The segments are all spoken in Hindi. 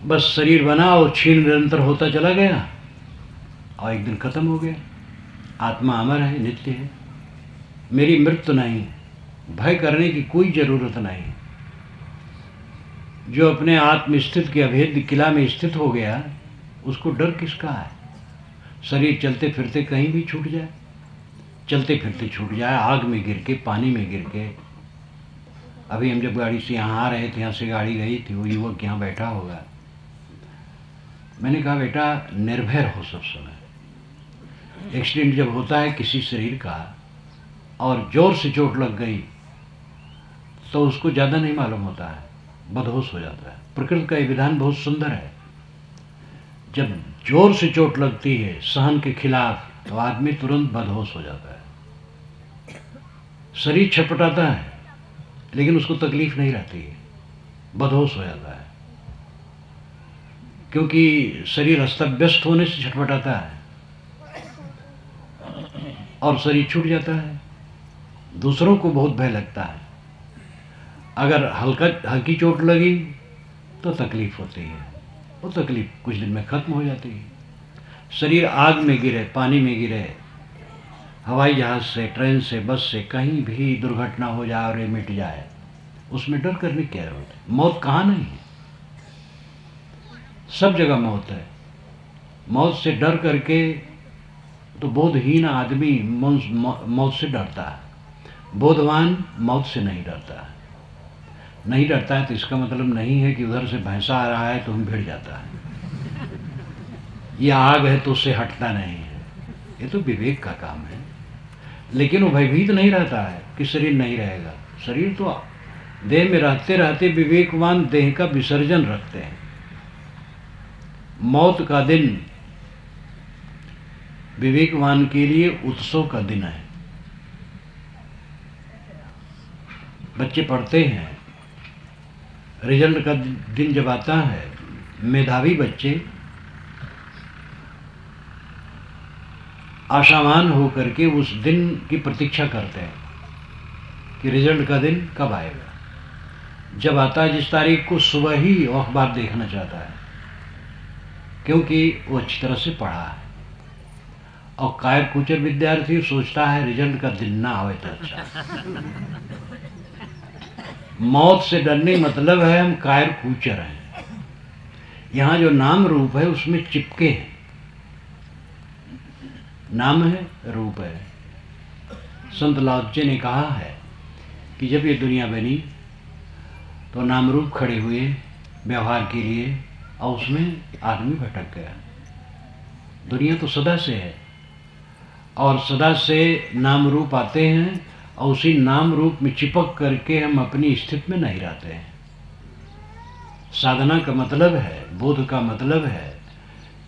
बस शरीर बना और क्षीण निरंतर होता चला गया और एक दिन खत्म हो गया। आत्मा अमर है, नित्य है। मेरी मृत्यु नहीं, भय करने की कोई जरूरत नहीं। जो अपने आत्म स्थित के अभेद्य किला में स्थित हो गया, उसको डर किसका है? शरीर चलते फिरते कहीं भी छूट जाए, चलते फिरते छूट जाए, आग में गिर के, पानी में गिर के। अभी हम जब गाड़ी से यहाँ आ रहे थे, यहाँ से गाड़ी गई थी, वो युवक यहाँ बैठा होगा। मैंने कहा बेटा निर्भय रहो सब समय। एक्सीडेंट जब होता है किसी शरीर का और जोर से चोट लग गई तो उसको ज़्यादा नहीं मालूम होता है, बदहोश हो जाता है। प्रकृति का ये विधान बहुत सुंदर है। जब जोर से चोट लगती है सहन के खिलाफ तो आदमी तुरंत बदहोश हो जाता है। शरीर छटपटाता है लेकिन उसको तकलीफ नहीं रहती है, बदहोश हो जाता है, क्योंकि शरीर अस्त-व्यस्त होने से छटपटाता है और शरीर छूट जाता है। दूसरों को बहुत भय लगता है। अगर हल्की चोट लगी तो तकलीफ होती है, वो तकलीफ कुछ दिन में खत्म हो जाती है। शरीर आग में गिरे, पानी में गिरे, हवाई जहाज से, ट्रेन से, बस से कहीं भी दुर्घटना हो जाए और ये मिट जाए, उसमें डर करने की क्या जरूरत है? मौत कहाँ नहीं है, सब जगह मौत है। मौत से डर करके तो बोधहीन आदमी मौत से डरता है, बोधवान मौत से नहीं डरता है। नहीं डरता है तो इसका मतलब नहीं है कि उधर से भैंसा आ रहा है तो हम भिड़ जाता है, यह आग है तो उससे हटता नहीं है। ये तो विवेक का काम है। लेकिन वो भयभीत नहीं रहता है कि शरीर नहीं रहेगा। शरीर तो देह में रहते रहते विवेकवान देह का विसर्जन रखते हैं। मौत का दिन विवेकवान के लिए उत्सव का दिन है। बच्चे पढ़ते हैं, रिजल्ट का दिन जब आता है, मेधावी बच्चे आशावान होकर के उस दिन की प्रतीक्षा करते हैं कि रिजल्ट का दिन कब आएगा। जब आता है जिस तारीख को, सुबह ही वो अखबार देखना चाहता है, क्योंकि वो अच्छी तरह से पढ़ा है। और कायर कुचर विद्यार्थी सोचता है रिजल्ट का दिन ना आवे तो अच्छा। मौत से डरने मतलब है हम कायर कुचर हैं। यहाँ जो नाम रूप है उसमें चिपके हैं। नाम है, रूप है। संत लाओत्से ने कहा है कि जब ये दुनिया बनी तो नाम रूप खड़े हुए व्यवहार के लिए और उसमें आदमी भटक गया। दुनिया तो सदा से है और सदा से नाम रूप आते हैं और उसी नाम रूप में चिपक करके हम अपनी स्थिति में नहीं रहते हैं। साधना का मतलब है, बोध का मतलब है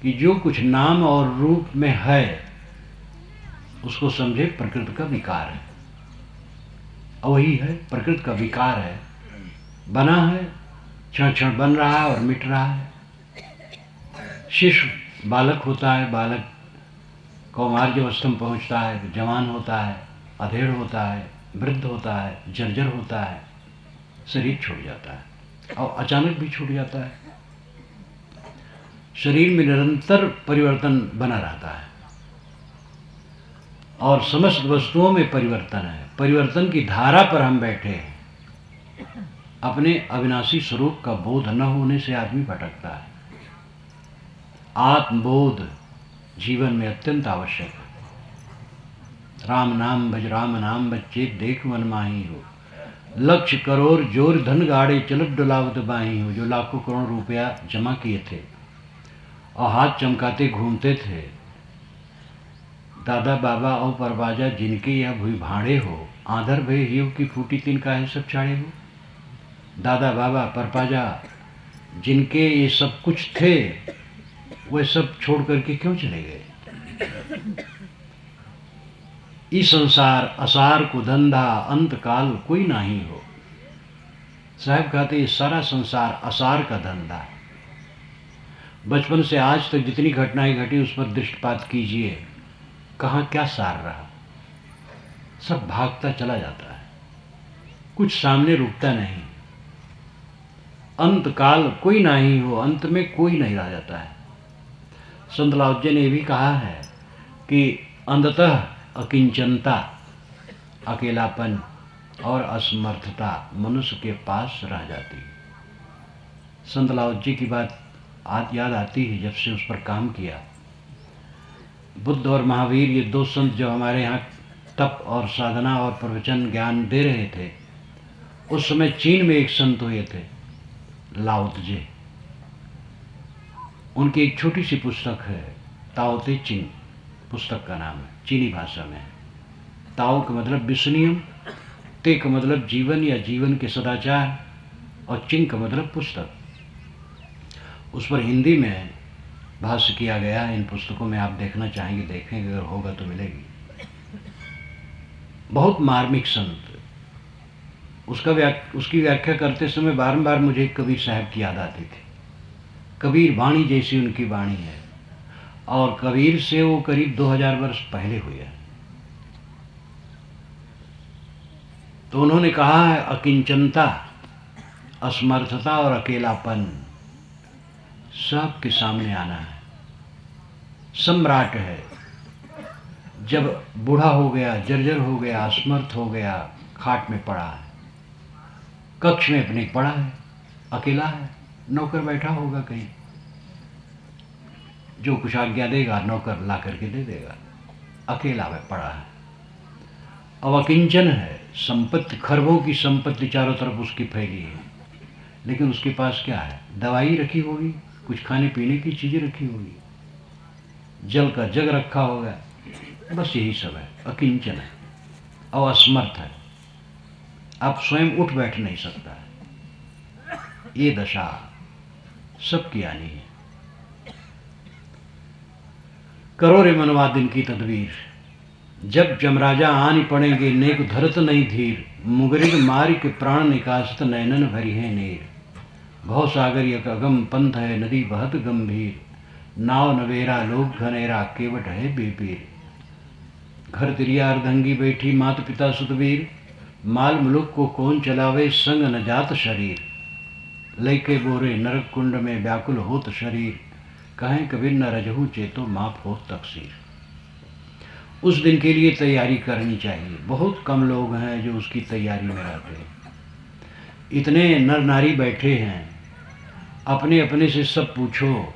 कि जो कुछ नाम और रूप में है उसको समझे प्रकृति का विकार है। और वही है, प्रकृति का विकार है, बना है, क्षण क्षण बन रहा है और मिट रहा है। शिशु बालक होता है, बालक कौमार्य अवस्था में पहुँचता है, जवान होता है, अधेड़ होता है, वृद्ध होता है, जर्जर होता है, शरीर छूट जाता है और अचानक भी छूट जाता है। शरीर में निरंतर परिवर्तन बना रहता है और समस्त वस्तुओं में परिवर्तन है। परिवर्तन की धारा पर हम बैठे हैं। अपने अविनाशी स्वरूप का बोध न होने से आदमी भटकता है। आत्मबोध जीवन में अत्यंत आवश्यक है। राम नाम भज, राम नाम बच्चे देख मन माही हो, लक्ष्य करोड़ जोर धन गाड़े चलत डुलावत बाही हो। जो लाखों करोड़ रुपया जमा किए थे और हाथ चमकाते घूमते थे, दादा बाबा और परबाजा जिनके यह भुई भाड़े हो, आंधर भय हियो की फूटी तिनका है सब चाड़े हो। दादा बाबा परपाजा जिनके ये सब कुछ थे, वे सब छोड़ करके क्यों चले गए? इस संसार असार को धंधा अंत काल कोई नहीं हो। साहब कहते ये सारा संसार असार का धंधा है। बचपन से आज तक जितनी घटनाएं घटी उस पर दृष्टिपात कीजिए, कहाँ क्या सार रहा? सब भागता चला जाता है, कुछ सामने रुकता नहीं। अंत काल कोई नहीं हो, अंत में कोई नहीं रह जाता है। संत लाओत्से ने भी कहा है कि अंततः अकिंचनता, अकेलापन और असमर्थता मनुष्य के पास रह जाती है। संत लाओत्से की बात याद आती है जब से उस पर काम किया। बुद्ध और महावीर, ये दो संत जो हमारे यहाँ तप और साधना और प्रवचन ज्ञान दे रहे थे, उस समय चीन में एक संत हुए थे, लाओत्से। उनकी एक छोटी सी पुस्तक है, ताओ ते चिंग पुस्तक का नाम है, चीनी भाषा में। ताओ का मतलब विश्वनियम, ते का मतलब जीवन या जीवन के सदाचार, और चिंग का मतलब पुस्तक। उस पर हिंदी में भाष्य किया गया है। इन पुस्तकों में आप देखना चाहेंगे देखेंगे, अगर होगा तो मिलेगी। बहुत मार्मिक संत। उसकी व्याख्या करते समय बारंबार मुझे कबीर साहब की याद आती थी। कबीर वाणी जैसी उनकी वाणी है, और कबीर से वो करीब 2000 वर्ष पहले हुए हैं। तो उन्होंने कहा है अकिंचनता, असमर्थता और अकेलापन सबके सामने आना है। सम्राट है, जब बूढ़ा हो गया, जर्जर हो गया, असमर्थ हो गया, खाट में पड़ा है, कक्ष में अपने पड़ा है, अकेला है, नौकर बैठा होगा कहीं, जो कुछ आज्ञा देगा नौकर ला करके दे देगा, अकेला में पड़ा है। अब अकिंचन है, संपत्ति, खरबों की संपत्ति चारों तरफ उसकी फैली है, लेकिन उसके पास क्या है? दवाई रखी होगी, कुछ खाने पीने की चीजें रखी होगी, जल का जग रखा होगा, बस यही सब है। अकिंचन है और असमर्थ है, आप स्वयं उठ बैठ नहीं सकता है। ये दशा सबकी आनी है। करो रे मनवा दिन की तदबीर, जब जमराजा आनी पड़ेंगे, नेक धरत नहीं धीर, मुगरिग मार के प्राण निकासत, नैनन भरी है नीर। भव सागर यक अगम पंथ है, नदी बहत गंभीर, नाव नवेरा लोग घनेरा, केवट है बेपीर। घर तिरिया अर्धंगी बैठी, मात पिता सुतवीर, माल मुलुक को कौन चलावे, संग न जात शरीर। लैके बोरे नरक कुंड में व्याकुल होत शरीर, कहें कबीर न रजहू चेतो माफ हो तकसीर। उस दिन के लिए तैयारी करनी चाहिए। बहुत कम लोग हैं जो उसकी तैयारी में रहते हैं। इतने नर नारी बैठे हैं, अपने अपने से सब पूछो,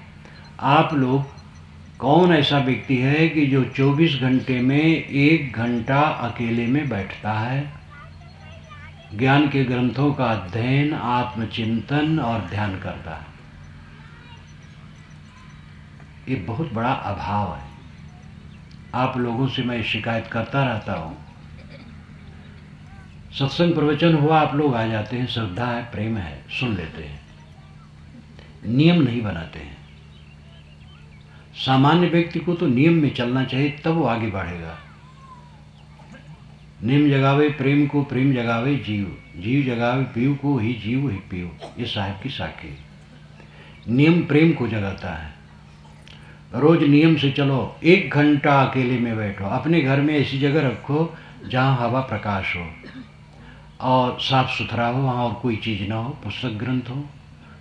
आप लोग कौन ऐसा व्यक्ति है कि जो 24 घंटे में 1 घंटा अकेले में बैठता है, ज्ञान के ग्रंथों का अध्ययन, आत्मचिंतन और ध्यान करता है? ये बहुत बड़ा अभाव है। आप लोगों से मैं शिकायत करता रहता हूँ। सत्संग प्रवचन हुआ, आप लोग आ जाते हैं, श्रद्धा है, प्रेम है, सुन लेते हैं, नियम नहीं बनाते हैं। सामान्य व्यक्ति को तो नियम में चलना चाहिए, तब वो आगे बढ़ेगा। नियम जगावे प्रेम को, प्रेम जगावे जीव, जीव जगावे पीव को, ही जीव ही पीव। ये साहिब की साखी। नियम प्रेम को जगाता है। रोज नियम से चलो। 1 घंटा अकेले में बैठो, अपने घर में ऐसी जगह रखो जहाँ हवा प्रकाश हो और साफ सुथरा हो, वहाँ और कोई चीज़ ना हो, पुस्तक ग्रंथ हो,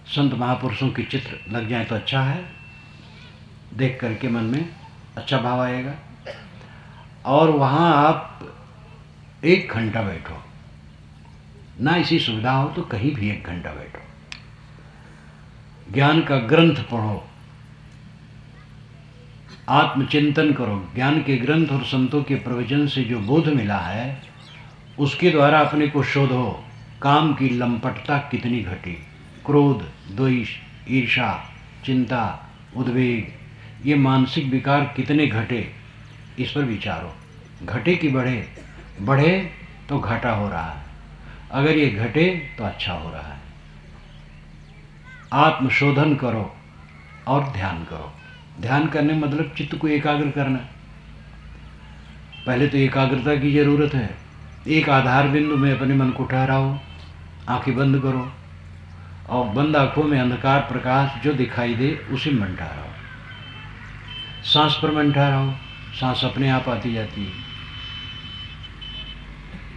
संत महापुरुषों के चित्र लग जाए तो अच्छा है, देख करके मन में अच्छा भाव आएगा। और वहाँ आप 1 घंटा बैठो, ना ऐसी सुविधा हो तो कहीं भी 1 घंटा बैठो, ज्ञान का ग्रंथ पढ़ो, आत्मचिंतन करो। ज्ञान के ग्रंथ और संतों के प्रवचन से जो बोध मिला है, उसके द्वारा अपने को शोधो। काम की लंपटता कितनी घटी, क्रोध, द्वेष, ईर्षा, चिंता, उद्वेग, ये मानसिक विकार कितने घटे, इस पर विचारो। घटे कि बढ़े? बढ़े तो घाटा हो रहा है, अगर ये घटे तो अच्छा हो रहा है। आत्मशोधन करो और ध्यान करो। ध्यान करने मतलब चित्त को एकाग्र करना। पहले तो एकाग्रता की जरूरत है। एक आधार बिंदु में अपने मन को ठहराओ, आंखें बंद करो और बंद आंखों में अंधकार प्रकाश जो दिखाई दे उसे मन ठहराओ। सांस पर मन ठहराओ, सांस अपने आप आती जाती है।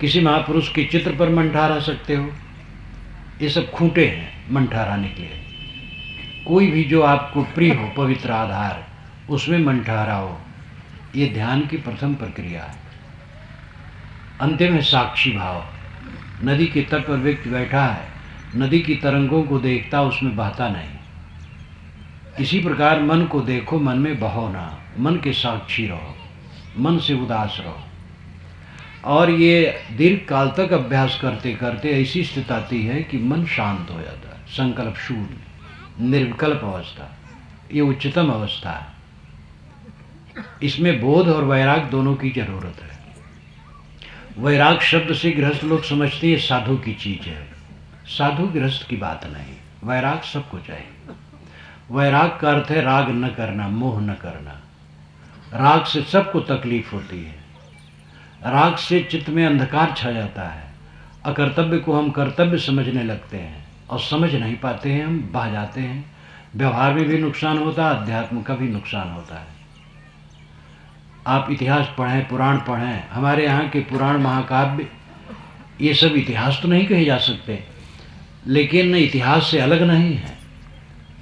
किसी महापुरुष के चित्र पर मन ठहरा सकते हो, ये सब खूंटे हैं मन ठहराने के लिए। कोई भी जो आपको प्रिय हो, पवित्र आधार, उसमें मन ठहराओ। ये ध्यान की प्रथम प्रक्रिया है। अंतिम है साक्षी भाव। नदी के तट पर व्यक्ति बैठा है, नदी की तरंगों को देखता, उसमें बहता नहीं। इसी प्रकार मन को देखो, मन में बहो ना, मन के साक्षी रहो, मन से उदास रहो। और ये दीर्घ काल तक अभ्यास करते करते ऐसी स्थिति आती है कि मन शांत हो जाता है, संकल्प शून्य, निर्विकल्प अवस्था। ये उच्चतम अवस्था है। इसमें बोध और वैराग दोनों की जरूरत है। वैराग शब्द से गृहस्थ लोग समझते हैं साधु की चीज है। साधु गृहस्थ की बात नहीं, वैराग सबको चाहिए। वैराग का अर्थ है राग न करना, मोह न करना। राग से सबको तकलीफ होती है। राग से चित्त में अंधकार छा जाता है। अकर्तव्य को हम कर्तव्य समझने लगते हैं और समझ नहीं पाते हैं, हम बह जाते हैं। व्यवहार में भी नुकसान होता है, अध्यात्म का भी नुकसान होता है। आप इतिहास पढ़ें, पुराण पढ़ें, हमारे यहाँ के पुराण महाकाव्य, ये सब इतिहास तो नहीं कहे जा सकते, लेकिन इतिहास से अलग नहीं है।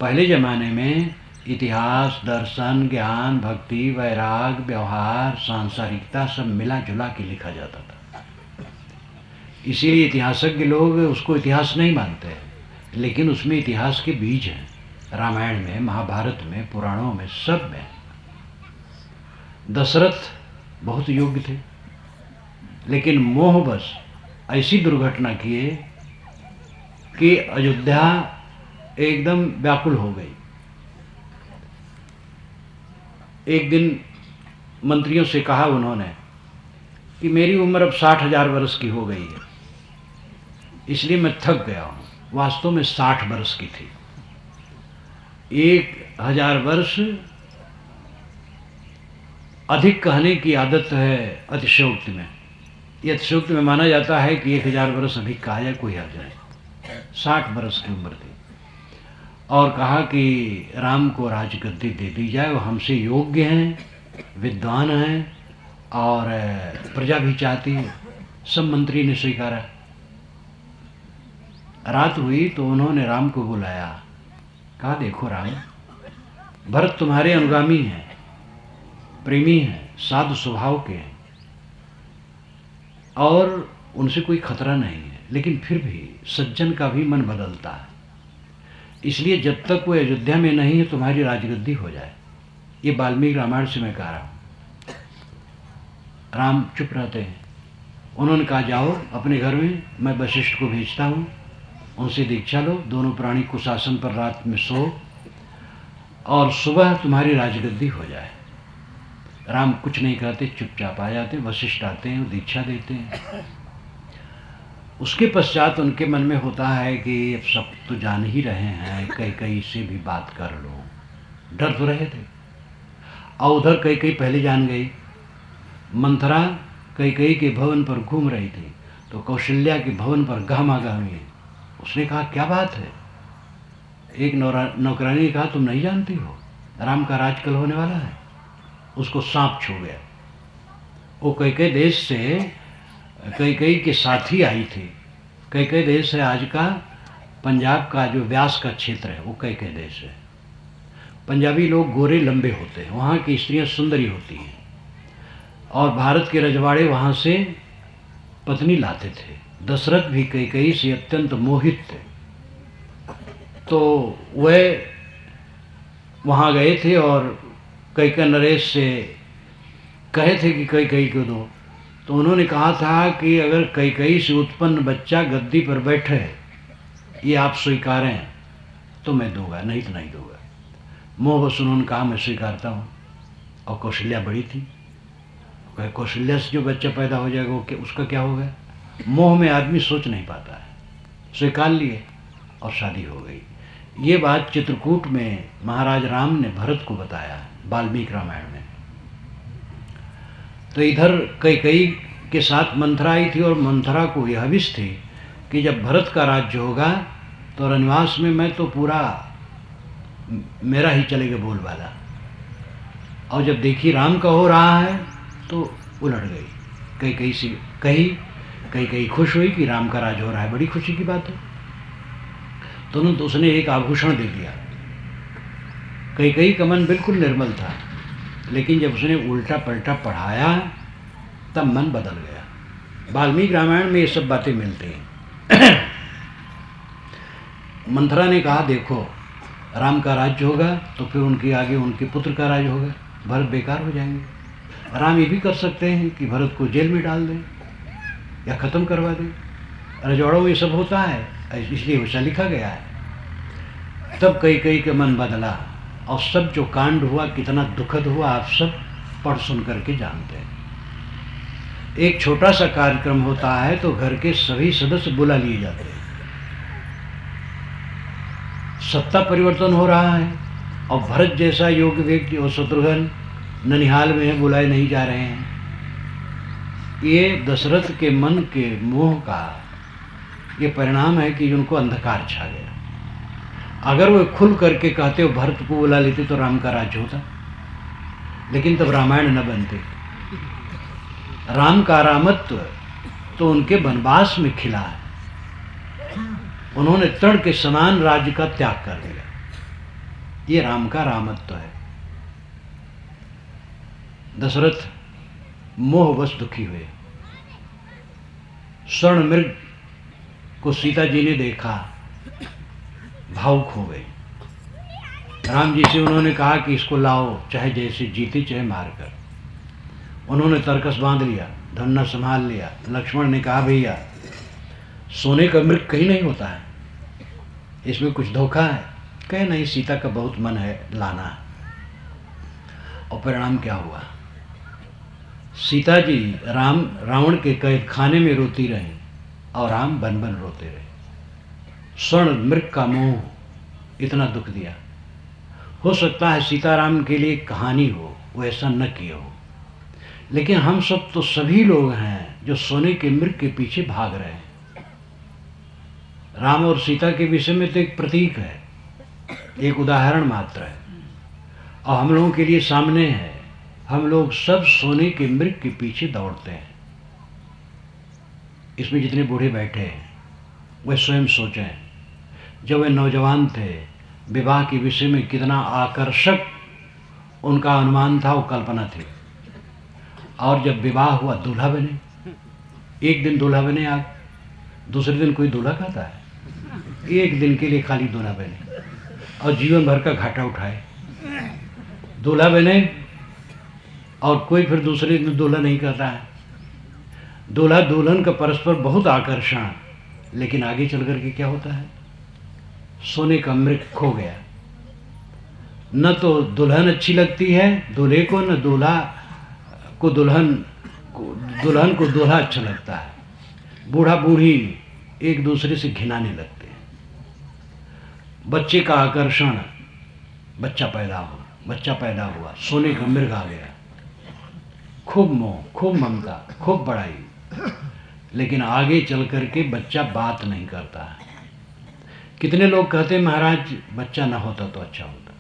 पहले ज़माने में इतिहास, दर्शन, ज्ञान, भक्ति, वैराग, व्यवहार, सांसारिकता सब मिला जुला के लिखा जाता था। इसीलिए इतिहासज्ञ लोग उसको इतिहास नहीं मानते, लेकिन उसमें इतिहास के बीज हैं। रामायण में, महाभारत में, पुराणों में, सब में। दशरथ बहुत योग्य थे, लेकिन मोहवश ऐसी दुर्घटना किए कि अयोध्या एकदम व्याकुल हो गई। एक दिन मंत्रियों से कहा उन्होंने कि मेरी उम्र अब 60,000 वर्ष की हो गई है, इसलिए मैं थक गया हूँ। वास्तव में 60 वर्ष की थी। 1000 वर्ष अधिक कहने की आदत है अतिशयोक्ति में। ये अतिशयोक्ति में माना जाता है कि 1000 वर्ष अधिक कहा जाए, कोई हर्ज नहीं। 60 वर्ष की उम्र थी। और कहा कि राम को राजगद्दी दे दी जाए, वो हमसे योग्य हैं, विद्वान हैं और प्रजा भी चाहती है। सब मंत्री ने स्वीकारा। रात हुई तो उन्होंने राम को बुलाया। कहा देखो राम, भरत तुम्हारे अनुगामी हैं, प्रेमी हैं, साधु स्वभाव के हैं और उनसे कोई खतरा नहीं है, लेकिन फिर भी सज्जन का भी मन बदलता है। इसलिए जब तक वो अयोध्या में नहीं है तुम्हारी राजगद्दी हो जाए। ये वाल्मीकि रामायण से मैं कह रहा हूँ। राम चुप रहते हैं। उन्होंने कहा जाओ अपने घर में, मैं वशिष्ठ को भेजता हूँ, उनसे दीक्षा लो, दोनों प्राणी कुशासन पर रात में सो और सुबह तुम्हारी राजगद्दी हो जाए। राम कुछ नहीं कहते, चुपचाप आ जाते। वशिष्ठ आते हैं, दीक्षा देते हैं। उसके पश्चात उनके मन में होता है कि अब सब तो जान ही रहे हैं, कैकेयी से भी बात कर लो। डर तो रहे थे। और उधर कैकेयी पहले जान गई। मंथरा कैकेयी के भवन पर घूम रही थी तो कौशल्या के भवन पर गहमागहमी। उसने कहा क्या बात है? एक नौकरानी ने कहा तुम नहीं जानती हो, राम का राज कल होने वाला है। उसको सांप छू गया। वो कैकेयी देश से कैकेयी के साथ ही आई थी। कैकेयी देश है आज का पंजाब का जो व्यास का क्षेत्र है, वो कैकेयी देश है। पंजाबी लोग गोरे लंबे होते हैं, वहाँ की स्त्रियाँ सुंदरी होती हैं और भारत के रजवाड़े वहाँ से पत्नी लाते थे। दशरथ भी कैकेयी से अत्यंत मोहित थे, तो वह वहाँ गए थे और कैकेयी नरेश से कहे थे कि कैकेयी को दो। तो उन्होंने कहा था कि अगर कैकेयी से उत्पन्न बच्चा गद्दी पर बैठे, ये आप स्वीकारें तो मैं दूंगा, नहीं तो नहीं दूंगा। मोहवश उन्होंने कहा मैं स्वीकारता हूँ। और कौशल्या बड़ी थी। कौशल्या से जो बच्चा पैदा हो जाएगा वो उसका क्या होगा? मोह में आदमी सोच नहीं पाता है। स्वीकार लिए और शादी हो गई। ये बात चित्रकूट में महाराज राम ने भरत को बताया वाल्मीकि रामायण में। तो इधर कैकेयी के साथ मंथरा आई थी और मंथरा को यह हविष्य थी कि जब भरत का राज्य होगा तो रनवास में मैं तो पूरा मेरा ही चलेगा बोलबाला। और जब देखी राम का हो रहा है तो उलट गई। कैकेयी से कैकेयी खुश हुई कि राम का राज हो रहा है, बड़ी खुशी की बात है। तुरंत उसने एक आभूषण दे दिया। कैकेयी का मन बिल्कुल निर्मल था, लेकिन जब उसने उल्टा पलटा पढ़ाया तब मन बदल गया। वाल्मीकि रामायण में ये सब बातें मिलती हैं। मंथरा ने कहा देखो, राम का राज्य होगा तो फिर उनके आगे उनके पुत्र का राज्य होगा, भरत बेकार हो जाएंगे। राम ये भी कर सकते हैं कि भरत को जेल में डाल दें या ख़त्म करवा दें। रजवाड़ों में ये सब होता है, इसलिए वैसा लिखा गया है। तब कैकेयी का मन बदला और सब जो कांड हुआ कितना दुखद हुआ आप सब पढ़ सुन करके जानते हैं। एक छोटा सा कार्यक्रम होता है तो घर के सभी सदस्य बुला लिए जाते हैं। सत्ता परिवर्तन हो रहा है और भरत जैसा योग्य व्यक्ति और शत्रुघ्न ननिहाल में है, बुलाए नहीं जा रहे हैं। ये दशरथ के मन के मोह का ये परिणाम है कि उनको अंधकार छा गया। अगर वो खुल करके कहते हो भरत को बुला लेते तो राम का राज्य होता, लेकिन तब रामायण न बनते। राम का रामत्व तो उनके वनवास में खिला है। उन्होंने तृण के समान राज्य का त्याग कर दिया। ये राम का रामत्व है। दशरथ मोहवश दुखी हुए। स्वर्ण मृग को सीता जी ने देखा, भावुक हो गए। राम जी से उन्होंने कहा कि इसको लाओ, चाहे जैसे जीते चाहे मारकर। उन्होंने तरकस बांध लिया, धन्ना संभाल लिया। लक्ष्मण ने कहा भैया सोने का मृग कहीं नहीं होता है, इसमें कुछ धोखा है। कहे नहीं, सीता का बहुत मन है लाना। और परिणाम क्या हुआ? सीता जी रावण के कैद खाने में रोती रहीं और राम बन बन रोते रहे। स्वर्ण मृग का मोह इतना दुख दिया। हो सकता है सीताराम के लिए कहानी हो, वो ऐसा न किए हो, लेकिन हम सब तो सभी लोग हैं जो सोने के मृग के पीछे भाग रहे हैं। राम और सीता के विषय में तो एक प्रतीक है, एक उदाहरण मात्र है, और हम लोगों के लिए सामने है। हम लोग सब सोने के मृग के पीछे दौड़ते हैं। इसमें जितने बूढ़े बैठे हैं वे स्वयं सोचें, जब वे नौजवान थे विवाह के विषय में कितना आकर्षक उनका अनुमान था, वो कल्पना थी। और जब विवाह हुआ दूल्हा बने। एक दिन दूल्हा बने, आप दूसरे दिन कोई दूल्हा खाता है? एक दिन के लिए खाली दूल्हा बने और जीवन भर का घाटा उठाए। दूल्हा बने और कोई फिर दूसरे दिन दूल्हा नहीं करता है। दूल्हा दुल्हन का परस्पर बहुत आकर्षण, लेकिन आगे चल करके क्या होता है? सोने का मृग खो गया। न तो दुल्हन अच्छी लगती है दूल्हे को, न दूल्हा को दुल्हन को दूल्हा अच्छा लगता है। बूढ़ा बूढ़ी एक दूसरे से घिनाने लगते हैं। बच्चे का आकर्षण, बच्चा पैदा हुआ, सोने का मृग आ गया। खूब मोह, खूब ममता, खूब बड़ाई, लेकिन आगे चल करके बच्चा बात नहीं करता है। कितने लोग कहते हैं महाराज बच्चा ना होता तो अच्छा होता।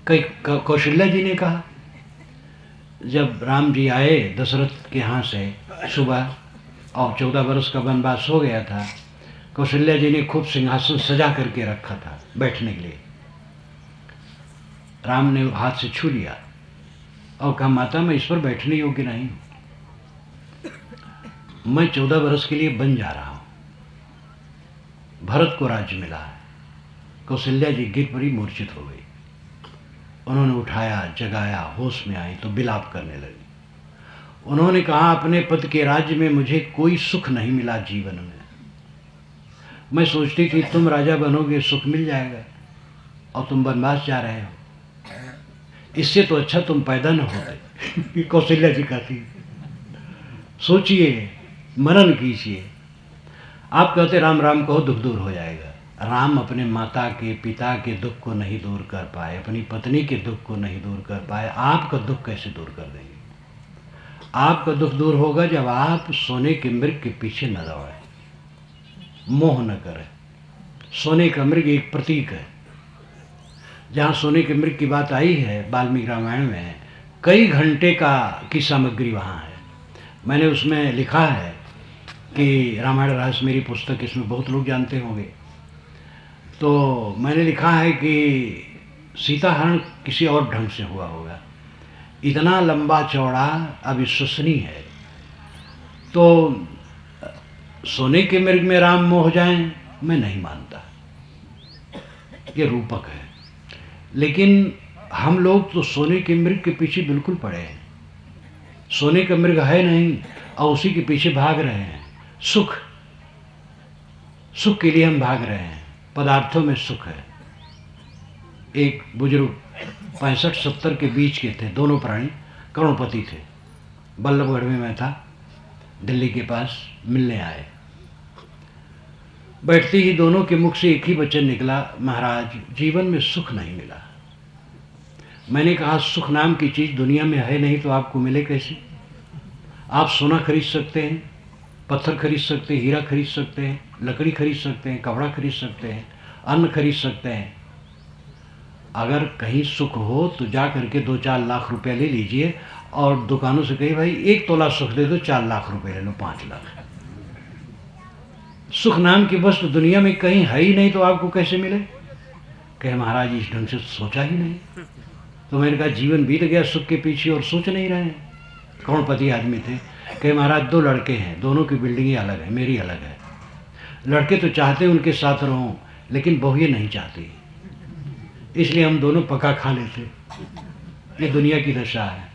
कई कौशल्या जी ने कहा, जब राम जी आए दशरथ के यहाँ से सुबह और 14 वर्ष का वनवास हो गया था, कौशल्या जी ने खूब सिंहासन सजा करके रखा था बैठने के लिए। राम ने हाथ से छू लिया और कहा माता मैं इस पर बैठने योग्य नहीं हूं, मैं 14 वर्ष के लिए बन जा रहा हूं। भरत को राज्य मिला है। कौशल्या जी गिर पड़ी, मूर्छित हो गई। उन्होंने उठाया, जगाया, होश में आई तो बिलाप करने लगी। उन्होंने कहा अपने पति के राज्य में मुझे कोई सुख नहीं मिला जीवन में। मैं सोचती थी तुम राजा बनोगे सुख मिल जाएगा और तुम वनवास जा रहे हो, इससे तो अच्छा तुम पैदा न होते। कौशल्या जी कहती। सोचिए, मनन कीजिए। आप कहते राम राम कहो दुख दूर हो जाएगा। राम अपने माता के पिता के दुख को नहीं दूर कर पाए, अपनी पत्नी के दुख को नहीं दूर कर पाए, आपका दुख कैसे दूर कर देंगे? आपका दुख दूर होगा जब आप सोने के मृग के पीछे न दौड़े, मोह न करें। सोने का मृग एक प्रतीक है। जहाँ सोने के मृग की बात आई है वाल्मीकि रामायण में, कई घंटे की सामग्री वहाँ है। मैंने उसमें लिखा है कि रामायण रहस्य मेरी पुस्तक, इसमें बहुत लोग जानते होंगे। तो मैंने लिखा है कि सीताहरण किसी और ढंग से हुआ होगा, इतना लंबा चौड़ा अविश्वसनीय है। तो सोने के मृग में राम मोह जाएं, मैं नहीं मानता, ये रूपक है। लेकिन हम लोग तो सोने के मृग के पीछे बिल्कुल पड़े हैं। सोने का मृग है नहीं और उसी के पीछे भाग रहे हैं। सुख, सुख के लिए हम भाग रहे हैं, पदार्थों में सुख है। एक बुजुर्ग 65-70 के बीच के थे, दोनों प्राणी करोड़पति थे, बल्लभगढ़ में मैं था, दिल्ली के पास मिलने आए। बैठते ही दोनों के मुख से एक ही वचन निकला, महाराज जीवन में सुख नहीं मिला। मैंने कहा सुख नाम की चीज़ दुनिया में है नहीं तो आपको मिले कैसे? आप सोना खरीद सकते हैं, पत्थर खरीद सकते हैं, हीरा खरीद सकते हैं, लकड़ी खरीद सकते हैं, कपड़ा खरीद सकते हैं, अन्न खरीद सकते हैं। अगर कहीं सुख हो तो जा करके 2-4 लाख रुपए ले लीजिए और दुकानों से कहिए भाई 1 तोला सुख दे दो, 4 लाख रुपए ले लो, 5 लाख। सुख नाम की वस्तु दुनिया में कहीं है ही नहीं तो आपको कैसे मिले? कहे महाराज इस ढंग से सोचा ही नहीं। तो मैंने कहा जीवन बीत गया सुख के पीछे और सोच नहीं रहे हैं। करोड़पति आदमी थे। कहे महाराज 2 लड़के हैं, दोनों की बिल्डिंगें अलग है, मेरी अलग है। लड़के तो चाहते उनके साथ रहूं, लेकिन बहुएं नहीं चाहती, इसलिए हम दोनों पका खा लेते। ये दुनिया की दशा है।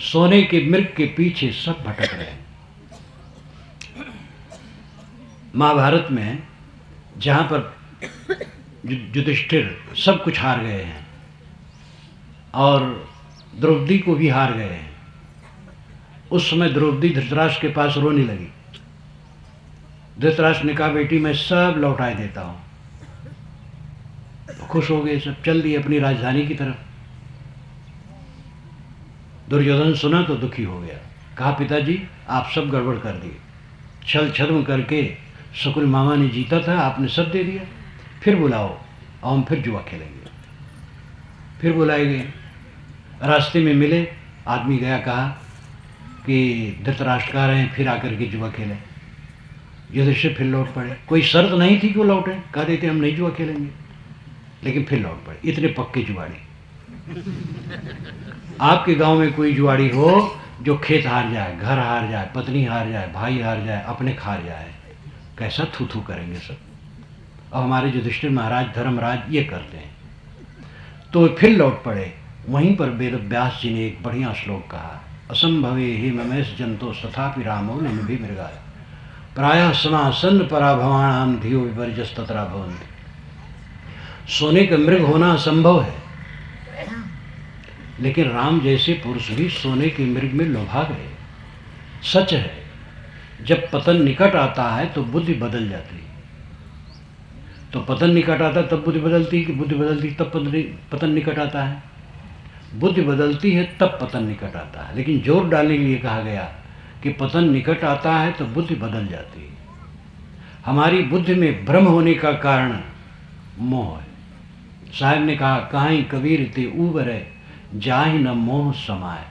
सोने के मृग के पीछे सब भटक रहे हैं। महाभारत में जहाँ पर युधिष्ठिर सब कुछ हार गए हैं और द्रौपदी को भी हार गए हैं, उस समय द्रौपदी धृतराष्ट्र के पास रोने लगी। धृतराष्ट्र ने कहा बेटी मैं सब लौटा देता हूँ। तो खुश हो गए सब, चल दिए अपनी राजधानी की तरफ। दुर्योधन सुना तो दुखी हो गया, कहा पिताजी आप सब गड़बड़ कर दिए, छल छद्म करके शकुल मामा ने जीता था, आपने सब दे दिया। फिर बुलाओ और हम फिर जुआ खेलेंगे। फिर बुलाए गए, रास्ते में मिले, आदमी गया कहा कि धृतराष्ट्र कह रहे हैं फिर आकर के जुआ खेलें। युधिष्ठिर फिर लौट पड़े। कोई शर्त नहीं थी कि वो लौटे, कह देते हम नहीं जुआ खेलेंगे, लेकिन फिर लौट पड़े। इतने पक्के जुआड़ी। आपके गांव में कोई जुआड़ी हो जो खेत हार जाए, घर हार जाए, पत्नी हार जाए, भाई हार जाए, अपने हार जाए, कैसा थू थू करेंगे सब। और हमारे युधिष्ठिर महाराज धर्मराज ये करते हैं। तो फिर लौट पड़े। वहीं पर वेद व्यास जी ने एक बढ़िया श्लोक कहा, असंभवे ही ममेश जंतो तथापि रामो भी मृगाय प्रायः समासन्न पराभवाणाम धियो विपर्यस तत्रा भवन्ति। सोने का मृग होना असंभव है, लेकिन राम जैसे पुरुष भी सोने के मृग में लोभा गए। सच है, जब पतन निकट आता है तो बुद्धि बदल जाती है। तो पतन निकट आता है तब बुद्धि बदलती है कि बुद्धि बदलती तब पतन निकट आता है? बुद्धि बदलती है तब पतन निकट आता है। लेकिन जोर डालने के लिए कहा गया कि पतन निकट आता है तो बुद्धि बदल जाती है। हमारी बुद्धि में भ्रम होने का कारण मोह है। साहब ने कहा कहीं कबीर ते उबरे जाहि न मोह समाए।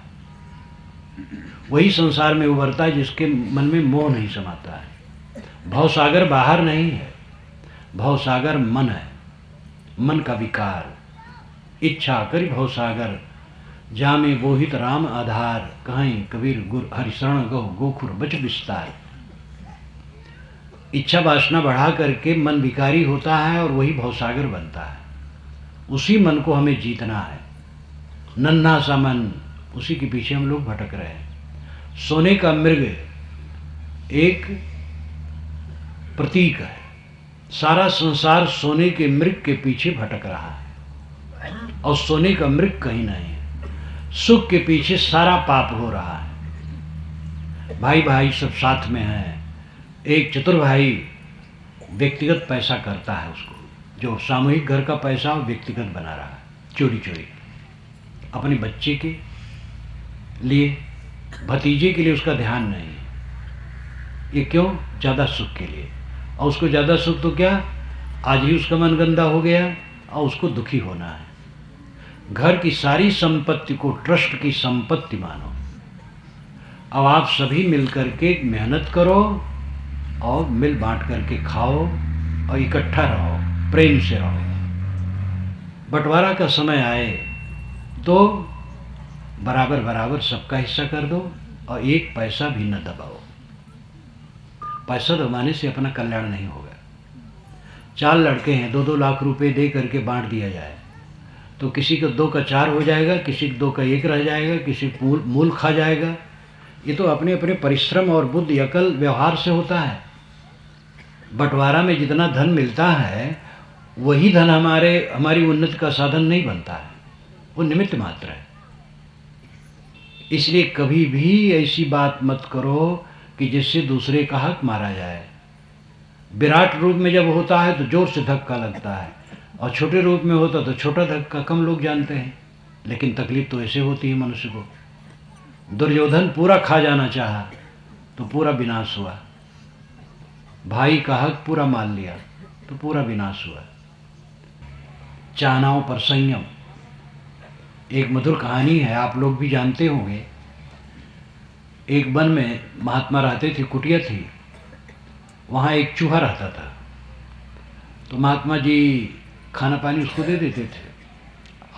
वही संसार में उभरता है जिसके मन में मोह नहीं समाता है। भवसागर बाहर नहीं है, भवसागर मन है, मन का विकार। इच्छा करी भवसागर जामे बोहित राम आधार, कहीं कबीर गुर हरिशरण गो गोखुर बच विस्तार। इच्छा वासना बढ़ा करके मन विकारी होता है और वही भवसागर बनता है। उसी मन को हमें जीतना है। नन्हा सा मन, उसी के पीछे हम लोग भटक रहे हैं। सोने का मृग एक प्रतीक है। सारा संसार सोने के मृग के पीछे भटक रहा है और सोने का मृग कहीं नहीं है। सुख के पीछे सारा पाप हो रहा है। भाई भाई सब साथ में हैं। एक चतुर भाई व्यक्तिगत पैसा करता है, उसको जो सामूहिक घर का पैसा वो व्यक्तिगत बना रहा है, चोरी चोरी अपने बच्चे के लिए, भतीजे के लिए उसका ध्यान नहीं है। ये क्यों? ज़्यादा सुख के लिए। और उसको ज़्यादा सुख तो क्या, आज ही उसका मन गंदा हो गया और उसको दुखी होना है। घर की सारी संपत्ति को ट्रस्ट की संपत्ति मानो। अब आप सभी मिल करके मेहनत करो और मिल बांट करके खाओ और इकट्ठा रहो, प्रेम से रहो। बंटवारा का समय आए तो बराबर बराबर सबका हिस्सा कर दो और एक पैसा भी न दबाओ। पैसा दबाने से अपना कल्याण नहीं होगा। 4 लड़के हैं, 2-2 लाख रुपए दे करके बांट दिया जाए तो किसी को 2 का 4 हो जाएगा, किसी को 2 का 1 रह जाएगा, किसी को मूल खा जाएगा। ये तो अपने अपने परिश्रम और बुद्धि अकल व्यवहार से होता है। बंटवारा में जितना धन मिलता है वही धन हमारी उन्नति का साधन नहीं बनता है, वो निमित्त मात्र है। इसलिए कभी भी ऐसी बात मत करो कि जिससे दूसरे का हक मारा जाए। विराट रूप में जब होता है तो जोर से धक्का लगता है, और छोटे रूप में होता तो छोटा धक्का कम लोग जानते हैं। लेकिन तकलीफ तो ऐसे होती है मनुष्य को। दुर्योधन पूरा खा जाना चाहा तो पूरा विनाश हुआ, भाई का हक पूरा मान लिया तो पूरा विनाश हुआ। चाहनाओं पर संयम, एक मधुर कहानी है, आप लोग भी जानते होंगे। एक वन में महात्मा रहते थे, कुटिया थी, वहाँ एक चूहा रहता था। तो महात्मा जी खाना पानी उसको दे देते थे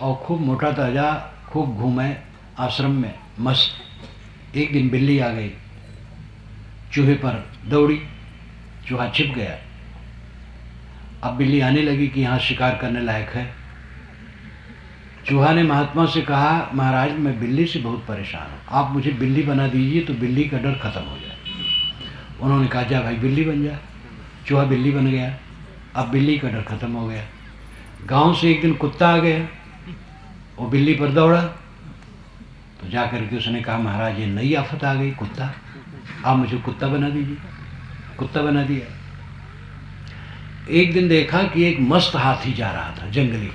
और खूब मोटा ताजा खूब घूमे आश्रम में मस्त। एक दिन बिल्ली आ गई, चूहे पर दौड़ी, चूहा छिप गया। अब बिल्ली आने लगी कि यहाँ शिकार करने लायक है। चूहा ने महात्मा से कहा, महाराज मैं बिल्ली से बहुत परेशान हूँ, आप मुझे बिल्ली बना दीजिए तो बिल्ली का डर खत्म हो जाए। उन्होंने कहा जा भाई बिल्ली बन जा। चूहा बिल्ली बन गया, अब बिल्ली का डर खत्म हो गया। गांव से एक दिन कुत्ता आ गया, वो बिल्ली पर दौड़ा तो जा करके उसने कहा महाराज ये नई आफत आ गई, कुत्ता, आप मुझे कुत्ता बना दीजिए। कुत्ता बना दिया। एक दिन देखा कि एक मस्त हाथी जा रहा था, जंगली,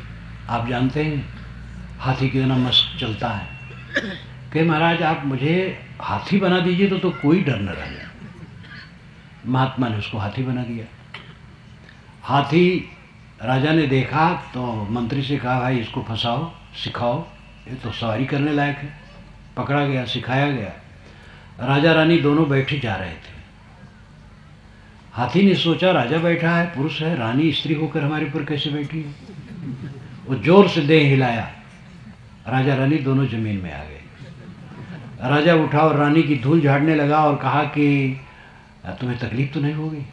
आप जानते हैं हाथी कितना मस्त चलता है। कहे महाराज आप मुझे हाथी बना दीजिए तो कोई डर न रह जाए। महात्मा ने उसको हाथी बना दिया। हाथी राजा ने देखा तो मंत्री से कहा भाई इसको फंसाओ, सिखाओ, ये तो सवारी करने लायक है। पकड़ा गया, सिखाया गया। राजा रानी दोनों बैठे जा रहे थे। हाथी ने सोचा राजा बैठा है, पुरुष है, रानी स्त्री होकर हमारे ऊपर कैसे बैठी है। वो जोर से देह हिलाया, राजा रानी दोनों जमीन में आ गए। राजा उठा और रानी की धूल झाड़ने लगा और कहा कि तुम्हें तकलीफ तो नहीं होगी।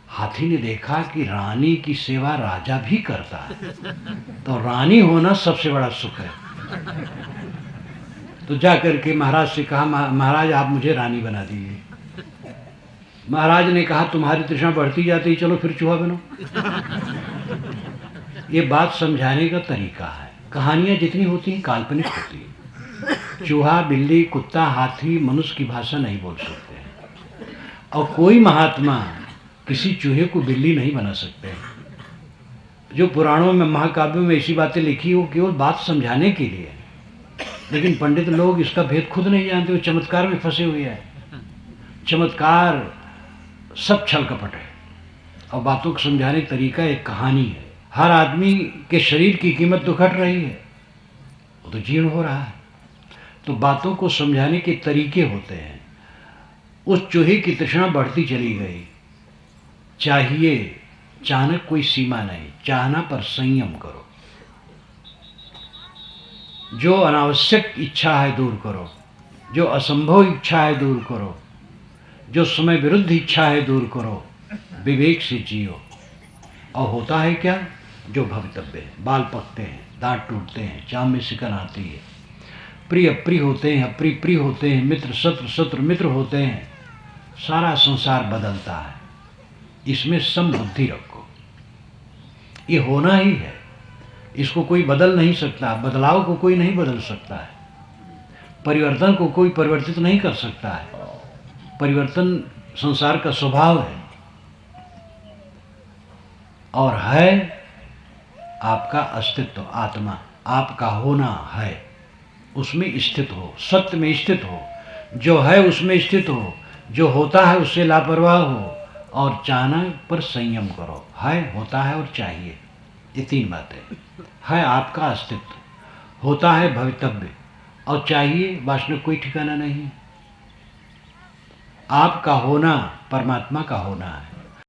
हाथी ने देखा कि रानी की सेवा राजा भी करता है, तो रानी होना सबसे बड़ा सुख है। तो जाकर के महाराज से कहा महाराज आप मुझे रानी बना दीजिए। महाराज ने कहा तुम्हारी तृष्णा बढ़ती जाती, चलो फिर चूहा बनो। ये बात समझाने का तरीका है। कहानियां जितनी होती हैं काल्पनिक होती हैं। चूहा, बिल्ली, कुत्ता, हाथी मनुष्य की भाषा नहीं बोल सकते हैं, और कोई महात्मा किसी चूहे को बिल्ली नहीं बना सकते। जो पुराणों में, महाकाव्यों में ऐसी बातें लिखी हो केवल बात समझाने के लिए, लेकिन पंडित लोग इसका भेद खुद नहीं जानते, वो चमत्कार में फंसे हुए हैं। चमत्कार सब छल कपट है, और बातों को समझाने का तरीका एक कहानी है। हर आदमी के शरीर की कीमत तो घट रही है, वो तो जीर्ण हो रहा है, तो बातों को समझाने के तरीके होते हैं। उस चूहे की तृष्णा बढ़ती चली गई। चाहिए, चाहना कोई सीमा नहीं, चाहना पर संयम करो। जो अनावश्यक इच्छा है दूर करो, जो असंभव इच्छा है दूर करो, जो समय विरुद्ध इच्छा है दूर करो। विवेक से जियो। और होता है क्या, जो भवितव्य है। बाल पकते हैं, दांत टूटते हैं, चाम में सिकन आती है, प्रिय अप्रिय होते हैं, अप्रिय प्रिय होते हैं, मित्र शत्रु, शत्रु मित्र होते हैं। सारा संसार बदलता है, इसमें समबुद्धि रखो। ये होना ही है, इसको कोई बदल नहीं सकता। बदलाव को कोई नहीं बदल सकता है, परिवर्तन को कोई परिवर्तित नहीं कर सकता है। परिवर्तन संसार का स्वभाव है, और है आपका अस्तित्व, आत्मा, आपका होना है, उसमें स्थित हो, सत्य में स्थित हो, जो है उसमें स्थित हो, जो होता है उससे लापरवाह हो, और चाहना पर संयम करो। है, होता है और चाहिए, ये 3 बातें। है आपका अस्तित्व, होता है भवितव्य, और चाहिए वासना कोई ठिकाना नहीं। आपका होना परमात्मा का होना है।